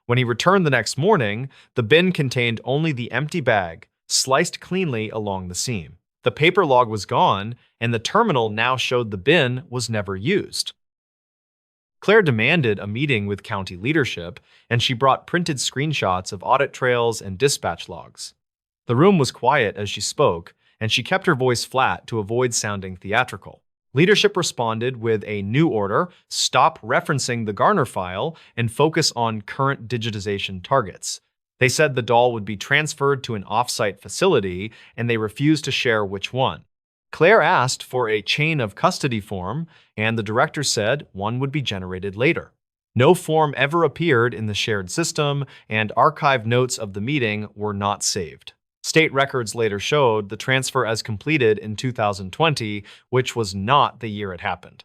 Speaker 1: When he returned the next morning, the bin contained only the empty bag, sliced cleanly along the seam. The paper log was gone, and the terminal now showed the bin was never used. Claire demanded a meeting with county leadership, and she brought printed screenshots of audit trails and dispatch logs. The room was quiet as she spoke, and she kept her voice flat to avoid sounding theatrical. Leadership responded with a new order: stop referencing the Garner file and focus on current digitization targets. They said the doll would be transferred to an off-site facility, and they refused to share which one. Claire asked for a chain of custody form, and the director said one would be generated later. No form ever appeared in the shared system, and archived notes of the meeting were not saved. State records later showed the transfer as completed in 2020, which was not the year it happened.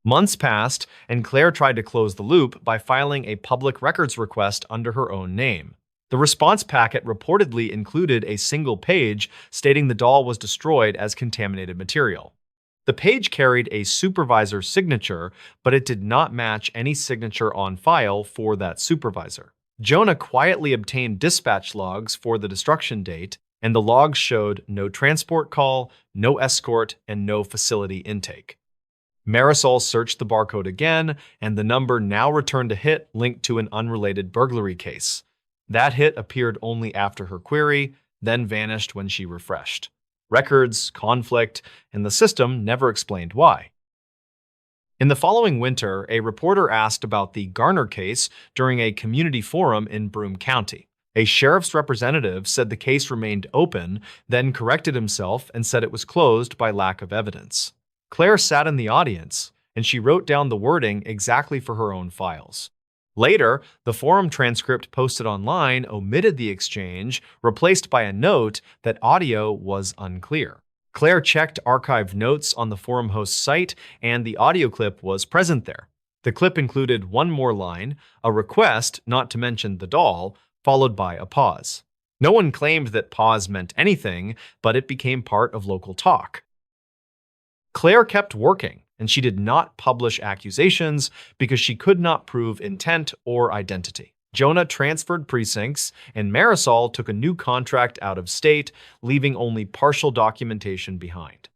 Speaker 1: Months passed, and Claire tried to close the loop by filing a public records request under her own name. The response packet reportedly included a single page stating the doll was destroyed as contaminated material. The page carried a supervisor's signature, but it did not match any signature on file for that supervisor. Jonah quietly obtained dispatch logs for the destruction date, and the logs showed no transport call, no escort, and no facility intake. Marisol searched the barcode again, and the number now returned a hit linked to an unrelated burglary case. That hit appeared only after her query, then vanished when she refreshed. Records, conflict, and the system never explained why. In the following winter, a reporter asked about the Garner case during a community forum in Broome County. A sheriff's representative said the case remained open, then corrected himself and said it was closed by lack of evidence. Claire sat in the audience, and she wrote down the wording exactly for her own files. Later, the forum transcript posted online omitted the exchange, replaced by a note that audio was unclear. Claire checked archived notes on the forum host's site, and the audio clip was present there. The clip included one more line, a request not to mention the doll, followed by a pause. No one claimed that pause meant anything, but it became part of local talk. Claire kept working, and she did not publish accusations because she could not prove intent or identity. Jonah transferred precincts, and Marisol took a new contract out of state, leaving only partial documentation behind.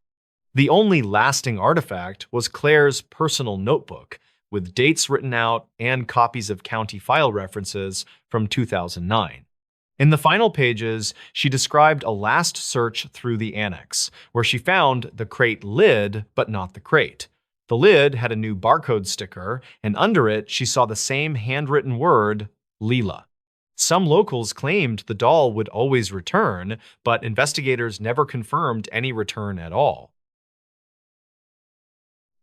Speaker 1: The only lasting artifact was Claire's personal notebook, with dates written out and copies of county file references from 2009. In the final pages, she described a last search through the annex, where she found the crate lid, but not the crate. The lid had a new barcode sticker, and under it she saw the same handwritten word, Leela. Some locals claimed the doll would always return, but investigators never confirmed any return at all.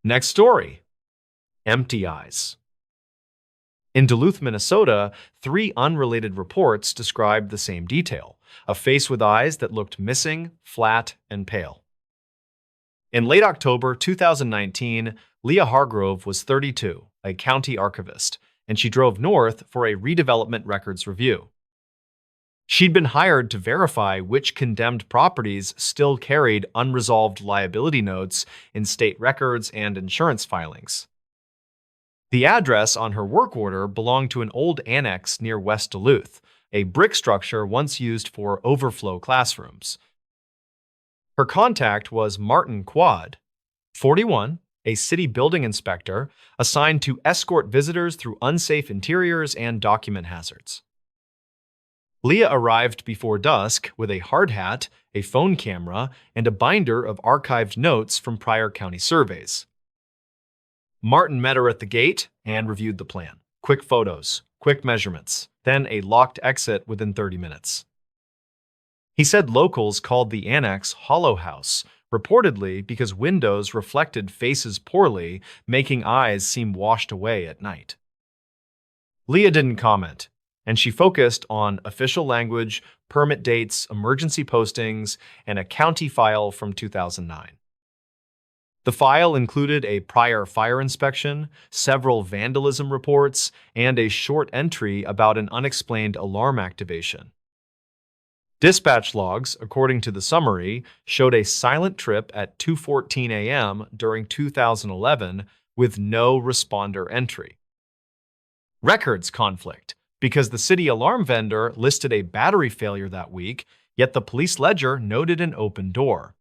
Speaker 1: Next story. Empty eyes. In Duluth, Minnesota, 3 unrelated reports described the same detail: a face with eyes that looked missing, flat, and pale. In late October 2019, Leah Hargrove was 32, a county archivist, and she drove north for a redevelopment records review. She'd been hired to verify which condemned properties still carried unresolved liability notes in state records and insurance filings. The address on her work order belonged to an old annex near West Duluth, a brick structure once used for overflow classrooms. Her contact was Martin Quad, 41, a city building inspector assigned to escort visitors through unsafe interiors and document hazards. Leah arrived before dusk with a hard hat, a phone camera, and a binder of archived notes from prior county surveys. Martin met her at the gate and reviewed the plan. Quick photos, quick measurements, then a locked exit within 30 minutes. He said locals called the annex Hollow House, reportedly because windows reflected faces poorly, making eyes seem washed away at night. Leah didn't comment, and she focused on official language, permit dates, emergency postings, and a county file from 2009. The file included a prior fire inspection, several vandalism reports, and a short entry about an unexplained alarm activation. Dispatch logs, according to the summary, showed a silent trip at 2:14 a.m. during 2011 with no responder entry. Records conflict, because the city alarm vendor listed a battery failure that week, yet the police ledger noted an open door.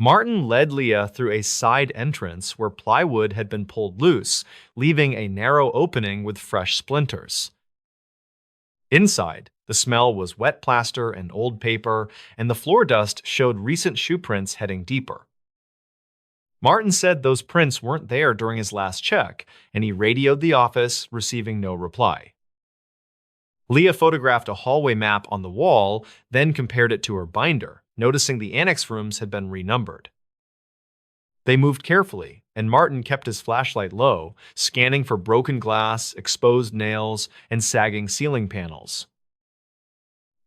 Speaker 1: Martin led Leah through a side entrance where plywood had been pulled loose, leaving a narrow opening with fresh splinters. Inside, the smell was wet plaster and old paper, and the floor dust showed recent shoe prints heading deeper. Martin said those prints weren't there during his last check, and he radioed the office, receiving no reply. Leah photographed a hallway map on the wall, then compared it to her binder, noticing the annex rooms had been renumbered. They moved carefully, and Martin kept his flashlight low, scanning for broken glass, exposed nails, and sagging ceiling panels.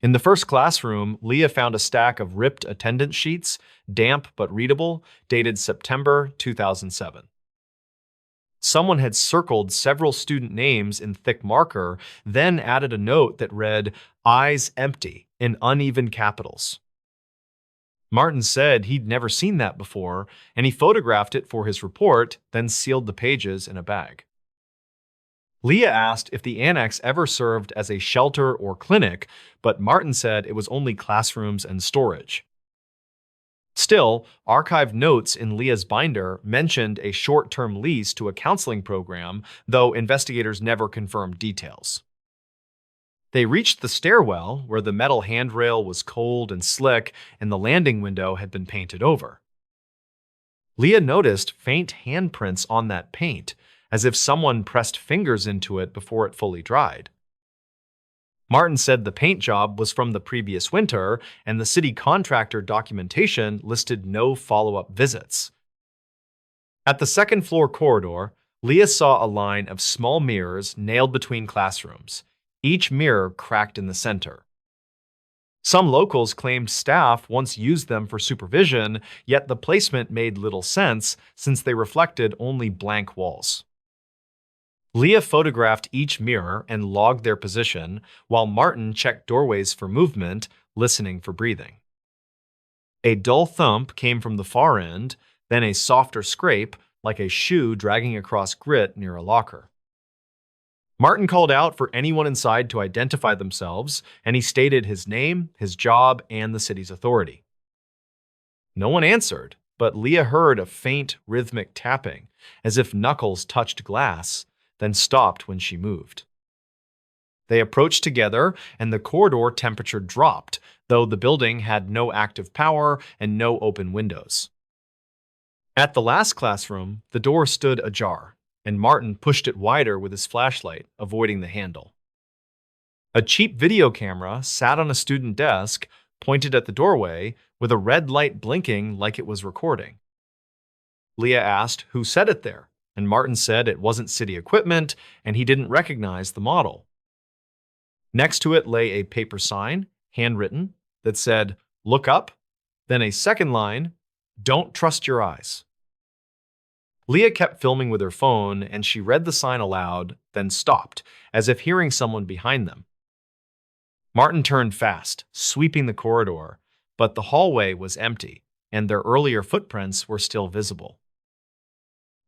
Speaker 1: In the first classroom, Leah found a stack of ripped attendance sheets, damp but readable, dated September 2007. Someone had circled several student names in thick marker, then added a note that read, "Eyes empty," in uneven capitals. Martin said he'd never seen that before, and he photographed it for his report, then sealed the pages in a bag. Leah asked if the annex ever served as a shelter or clinic, but Martin said it was only classrooms and storage. Still, archived notes in Leah's binder mentioned a short-term lease to a counseling program, though investigators never confirmed details. They reached the stairwell, where the metal handrail was cold and slick and the landing window had been painted over. Leah noticed faint handprints on that paint, as if someone pressed fingers into it before it fully dried. Martin said the paint job was from the previous winter, and the city contractor documentation listed no follow-up visits. At the second-floor corridor, Leah saw a line of small mirrors nailed between classrooms, each mirror cracked in the center. Some locals claimed staff once used them for supervision, yet the placement made little sense since they reflected only blank walls. Leah photographed each mirror and logged their position, while Martin checked doorways for movement, listening for breathing. A dull thump came from the far end, then a softer scrape, like a shoe dragging across grit near a locker. Martin called out for anyone inside to identify themselves, and he stated his name, his job, and the city's authority. No one answered, but Leah heard a faint, rhythmic tapping, as if knuckles touched glass, then stopped when she moved. They approached together, and the corridor temperature dropped, though the building had no active power and no open windows. At the last classroom, the door stood ajar, and Martin pushed it wider with his flashlight, avoiding the handle. A cheap video camera sat on a student desk, pointed at the doorway, with a red light blinking like it was recording. Leah asked who set it there, and Martin said it wasn't city equipment and he didn't recognize the model. Next to it lay a paper sign, handwritten, that said, "Look up," then a second line, "Don't trust your eyes." Leah kept filming with her phone, and she read the sign aloud, then stopped, as if hearing someone behind them. Martin turned fast, sweeping the corridor, but the hallway was empty, and their earlier footprints were still visible.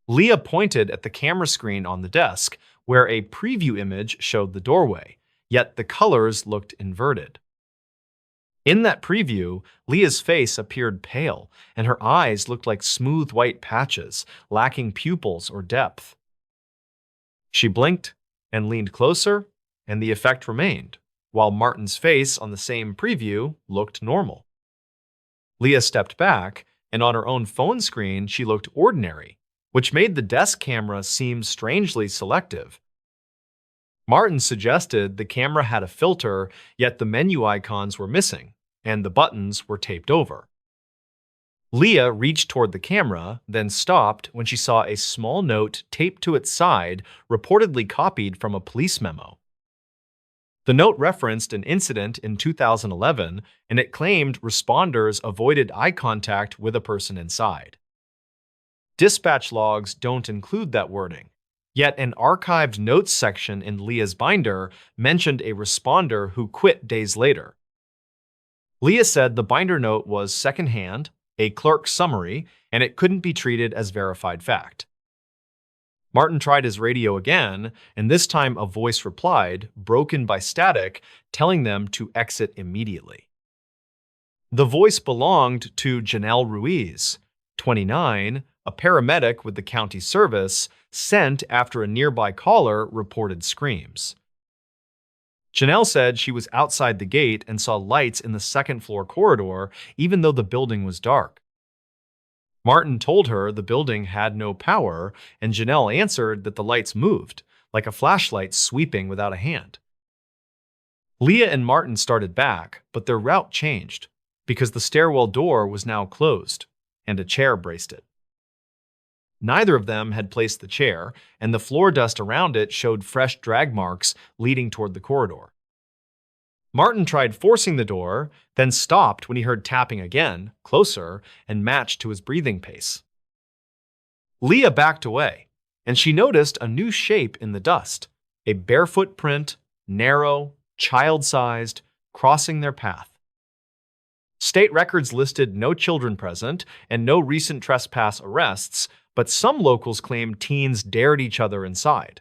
Speaker 1: Leah pointed at the camera screen on the desk, where a preview image showed the doorway, yet the colors looked inverted. In that preview, Leah's face appeared pale, and her eyes looked like smooth white patches, lacking pupils or depth. She blinked and leaned closer, and the effect remained, while Martin's face on the same preview looked normal. Leah stepped back, and on her own phone screen, she looked ordinary, which made the desk camera seem strangely selective. Martin suggested the camera had a filter, yet the menu icons were missing, and the buttons were taped over. Leah reached toward the camera, then stopped when she saw a small note taped to its side, reportedly copied from a police memo. The note referenced an incident in 2011, and it claimed responders avoided eye contact with a person inside. Dispatch logs don't include that wording, yet an archived notes section in Leah's binder mentioned a responder who quit days later. Leah said the binder note was secondhand, a clerk's summary, and it couldn't be treated as verified fact. Martin tried his radio again, and this time a voice replied, broken by static, telling them to exit immediately. The voice belonged to Janelle Ruiz, 29, a paramedic with the county service, sent after a nearby caller reported screams. Janelle said she was outside the gate and saw lights in the second-floor corridor, even though the building was dark. Martin told her the building had no power, and Janelle answered that the lights moved, like a flashlight sweeping without a hand. Leah and Martin started back, but their route changed, because the stairwell door was now closed, and a chair braced it. Neither of them had placed the chair, and the floor dust around it showed fresh drag marks leading toward the corridor. Martin tried forcing the door, then stopped when he heard tapping again, closer, and matched to his breathing pace. Leah backed away, and she noticed a new shape in the dust, a barefoot print, narrow, child-sized, crossing their path. State records listed no children present and no recent trespass arrests, but some locals claimed teens dared each other inside.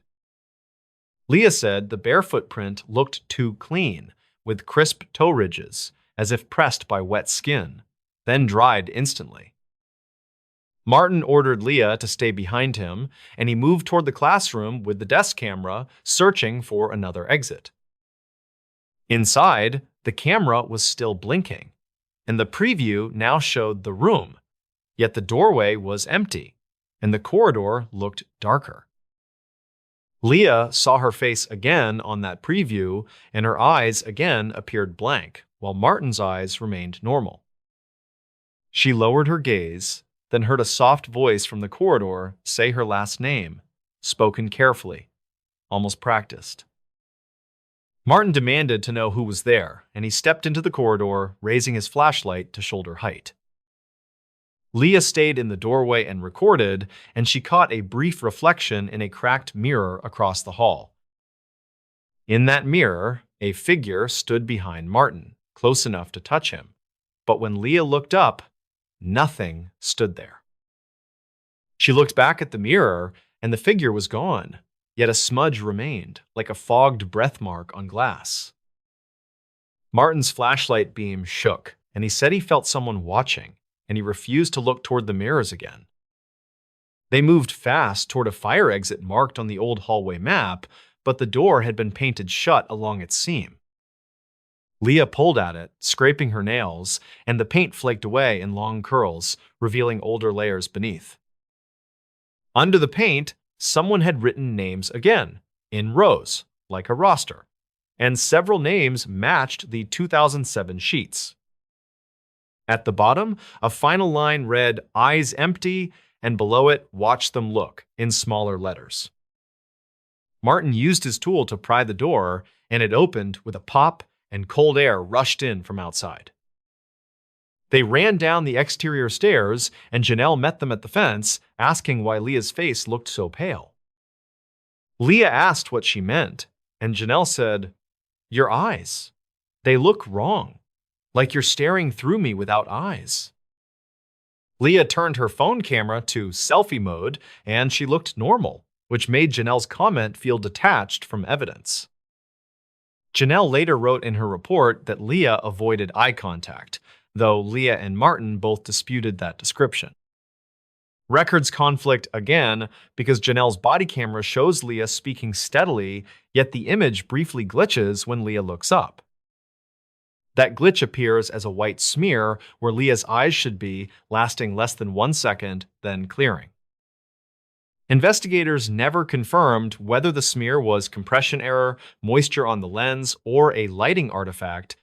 Speaker 1: Leah said the barefoot print looked too clean, with crisp toe ridges, as if pressed by wet skin, then dried instantly. Martin ordered Leah to stay behind him, and he moved toward the classroom with the desk camera, searching for another exit. Inside, the camera was still blinking, and the preview now showed the room, yet the doorway was empty, and the corridor looked darker. Leah saw her face again on that preview, and her eyes again appeared blank, while Martin's eyes remained normal. She lowered her gaze, then heard a soft voice from the corridor say her last name, spoken carefully, almost practiced. Martin demanded to know who was there, and he stepped into the corridor, raising his flashlight to shoulder height. Leah stayed in the doorway and recorded, and she caught a brief reflection in a cracked mirror across the hall. In that mirror, a figure stood behind Martin, close enough to touch him. But when Leah looked up, nothing stood there. She looked back at the mirror, and the figure was gone, yet a smudge remained, like a fogged breath mark on glass. Martin's flashlight beam shook, and he said he felt someone watching, and he refused to look toward the mirrors again. They moved fast toward a fire exit marked on the old hallway map, but the door had been painted shut along its seam. Leah pulled at it, scraping her nails, and the paint flaked away in long curls, revealing older layers beneath. Under the paint, someone had written names again, in rows, like a roster, and several names matched the 2007 sheets. At the bottom, a final line read, "Eyes empty," and below it, "Watch them look," in smaller letters. Martin used his tool to pry the door, and it opened with a pop, and cold air rushed in from outside. They ran down the exterior stairs, and Janelle met them at the fence, asking why Leah's face looked so pale. Leah asked what she meant, and Janelle said, "Your eyes. They look wrong. Like you're staring through me without eyes." Leah turned her phone camera to selfie mode, and she looked normal, which made Janelle's comment feel detached from evidence. Janelle later wrote in her report that Leah avoided eye contact, though Leah and Martin both disputed that description. Records conflict again because Janelle's body camera shows Leah speaking steadily, yet the image briefly glitches when Leah looks up. That glitch appears as a white smear where Leah's eyes should be, lasting less than 1 second, then clearing. Investigators never confirmed whether the smear was compression error, moisture on the lens, or a lighting artifact.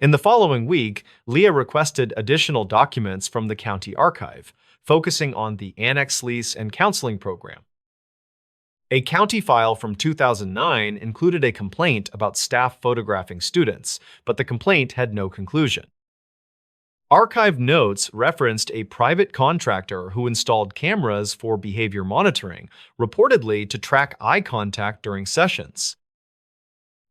Speaker 1: In the following week, Leah requested additional documents from the county archive, focusing on the annex lease and counseling program. A county file from 2009 included a complaint about staff photographing students, but the complaint had no conclusion. Archive notes referenced a private contractor who installed cameras for behavior monitoring, reportedly to track eye contact during sessions.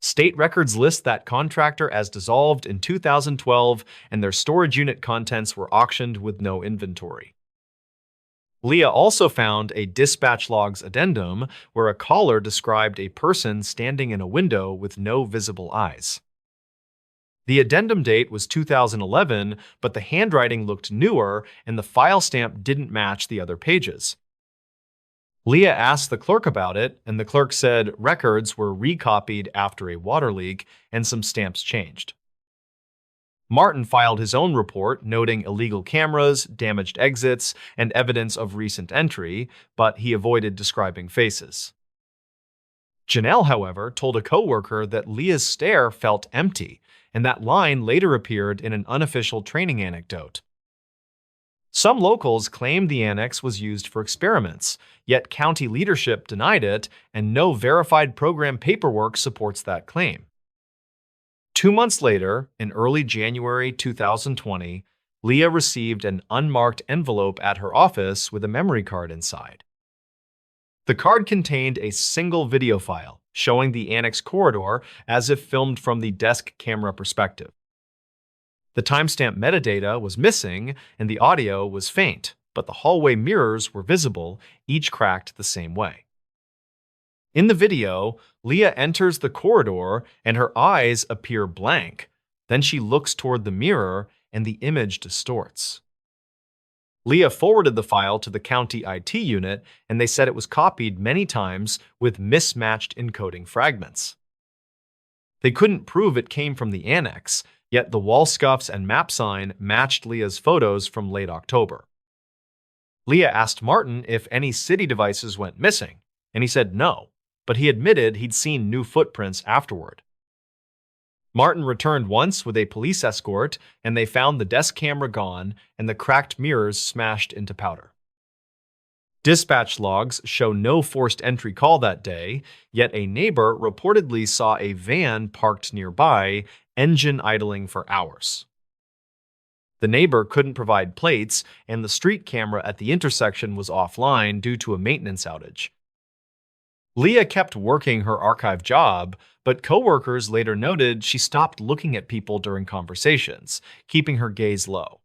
Speaker 1: State records list that contractor as dissolved in 2012, and their storage unit contents were auctioned with no inventory. Leah also found a dispatch logs addendum where a caller described a person standing in a window with no visible eyes. The addendum date was 2011, but the handwriting looked newer and the file stamp didn't match the other pages. Leah asked the clerk about it, and the clerk said records were recopied after a water leak and some stamps changed. Martin filed his own report, noting illegal cameras, damaged exits, and evidence of recent entry, but he avoided describing faces. Janelle, however, told a coworker that Leah's stare felt empty, and that line later appeared in an unofficial training anecdote. Some locals claimed the annex was used for experiments, yet county leadership denied it, and no verified program paperwork supports that claim. 2 months later, in early January 2020, Leah received an unmarked envelope at her office with a memory card inside. The card contained a single video file showing the annex corridor as if filmed from the desk camera perspective. The timestamp metadata was missing and the audio was faint, but the hallway mirrors were visible, each cracked the same way. In the video, Leah enters the corridor and her eyes appear blank. Then she looks toward the mirror and the image distorts. Leah forwarded the file to the county IT unit and they said it was copied many times with mismatched encoding fragments. They couldn't prove it came from the annex, yet the wall scuffs and map sign matched Leah's photos from late October. Leah asked Martin if any city devices went missing, and he said no, but he admitted he'd seen new footprints afterward. Martin returned once with a police escort, and they found the desk camera gone and the cracked mirrors smashed into powder. Dispatch logs show no forced entry call that day, yet a neighbor reportedly saw a van parked nearby, engine idling for hours. The neighbor couldn't provide plates, and the street camera at the intersection was offline due to a maintenance outage. Leah kept working her archive job, but coworkers later noted she stopped looking at people during conversations, keeping her gaze low.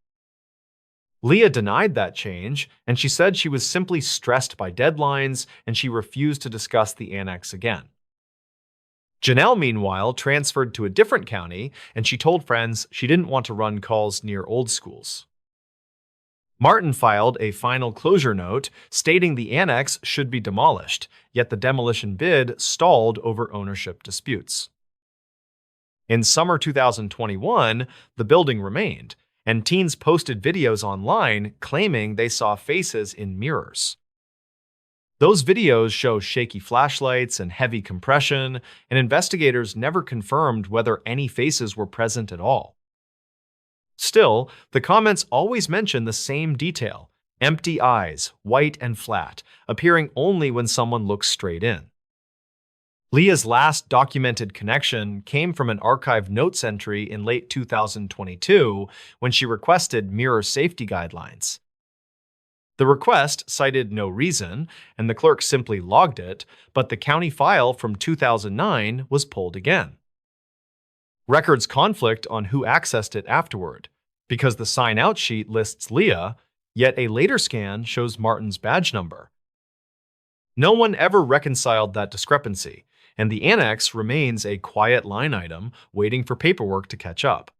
Speaker 1: Leah denied that change, and she said she was simply stressed by deadlines and she refused to discuss the annex again. Janelle, meanwhile, transferred to a different county, and she told friends she didn't want to run calls near old schools. Martin filed a final closure note stating the annex should be demolished, yet the demolition bid stalled over ownership disputes. In summer 2021, the building remained, and teens posted videos online claiming they saw faces in mirrors. Those videos show shaky flashlights and heavy compression, and investigators never confirmed whether any faces were present at all. Still, the comments always mention the same detail: empty eyes, white and flat, appearing only when someone looks straight in. Leah's last documented connection came from an archive notes entry in late 2022 when she requested mirror safety guidelines. The request cited no reason, and the clerk simply logged it, but the county file from 2009 was pulled again. Records conflict on who accessed it afterward, because the sign-out sheet lists Leah, yet a later scan shows Martin's badge number. No one ever reconciled that discrepancy, and the annex remains a quiet line item waiting for paperwork to catch up.